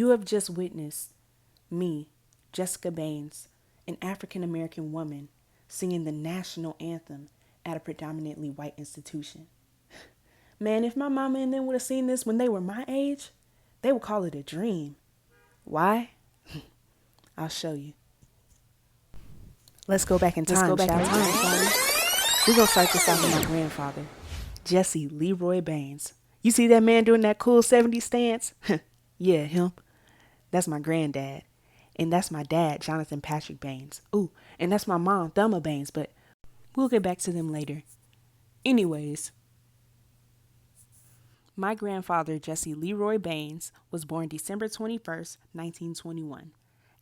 You have just witnessed me, Jessica Baines, an African-American woman, singing the national anthem at a predominantly white institution. Man, if my mama and them would have seen this when they were my age, they would call it a dream. Why? I'll show you. Let's go back in time, shall we? We're going to start this off with my grandfather, Jesse Leroy Baines. You see that man doing that cool 70s stance? Yeah, him. That's my granddad. And that's my dad, Jonathan Patrick Baines. Ooh, and that's my mom, Thelma Baines, but we'll get back to them later. Anyways, my grandfather, Jesse Leroy Baines, was born December 21st, 1921.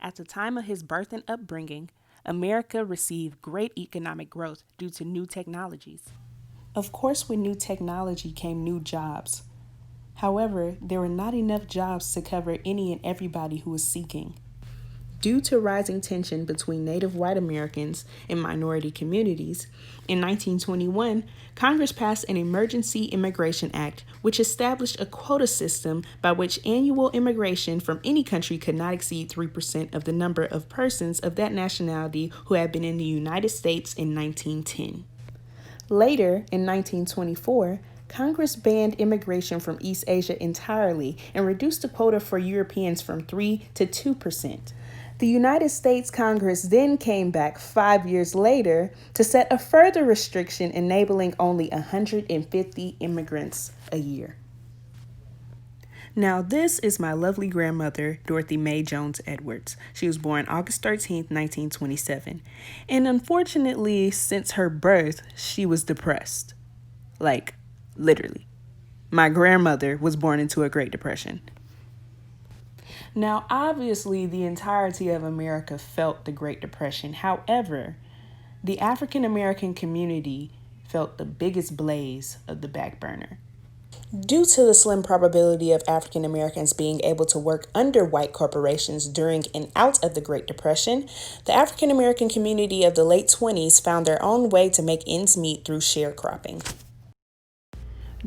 At the time of his birth and upbringing, America received great economic growth due to new technologies. Of course, with new technology came new jobs. However, there were not enough jobs to cover any and everybody who was seeking. Due to rising tension between Native white Americans and minority communities, in 1921, Congress passed an Emergency Immigration Act, which established a quota system by which annual immigration from any country could not exceed 3% of the number of persons of that nationality who had been in the United States in 1910. Later, in 1924, Congress banned immigration from East Asia entirely and reduced the quota for Europeans from 3 to 2%. The United States Congress then came back 5 years later to set a further restriction enabling only 150 immigrants a year. Now, this is my lovely grandmother, Dorothy Mae Jones Edwards. She was born August 13th, 1927. And unfortunately, since her birth, she was depressed. Like, literally. My grandmother was born into a Great Depression. Now, obviously, the entirety of America felt the Great Depression. However, the African American community felt the biggest blaze of the back burner. Due to the slim probability of African Americans being able to work under white corporations during and out of the Great Depression, the African American community of the late 20s found their own way to make ends meet through sharecropping.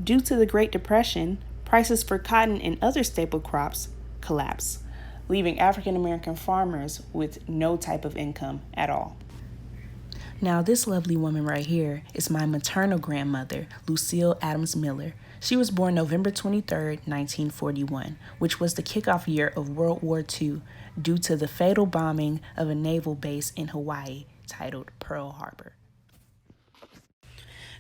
Due to the Great Depression, prices for cotton and other staple crops collapsed, leaving African American farmers with no type of income at all. Now, this lovely woman right here is my maternal grandmother, Lucille Adams Miller. She was born November 23rd, 1941, which was the kickoff year of World War II due to the fatal bombing of a naval base in Hawaii titled Pearl Harbor.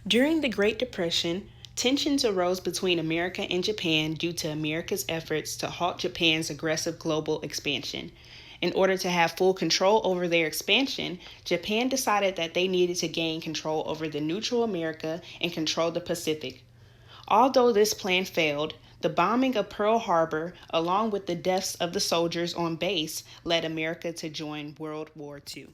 During the Great Depression, tensions arose between America and Japan due to America's efforts to halt Japan's aggressive global expansion. In order to have full control over their expansion, Japan decided that they needed to gain control over the neutral America and control the Pacific. Although this plan failed, the bombing of Pearl Harbor, along with the deaths of the soldiers on base, led America to join World War II.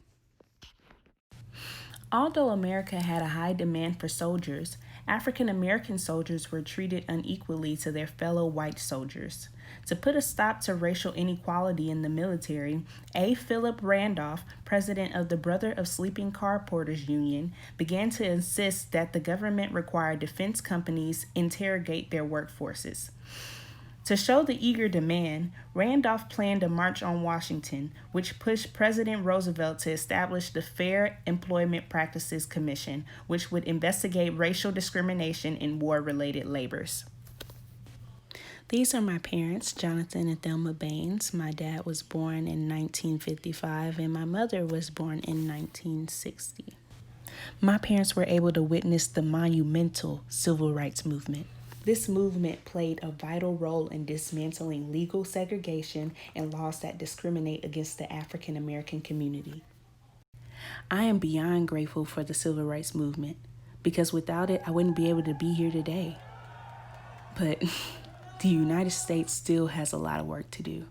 Although America had a high demand for soldiers, African American soldiers were treated unequally to their fellow white soldiers. To put a stop to racial inequality in the military, A. Philip Randolph, president of the Brother of Sleeping Car Porters Union, began to insist that the government require defense companies interrogate their workforces. To show the eager demand, Randolph planned a march on Washington, which pushed President Roosevelt to establish the Fair Employment Practices Commission, which would investigate racial discrimination in war-related labors. These are my parents, Jonathan and Thelma Baines. My dad was born in 1955 and my mother was born in 1960. My parents were able to witness the monumental civil rights movement. This movement played a vital role in dismantling legal segregation and laws that discriminate against the African American community. I am beyond grateful for the civil rights movement because without it, I wouldn't be able to be here today. But the United States still has a lot of work to do.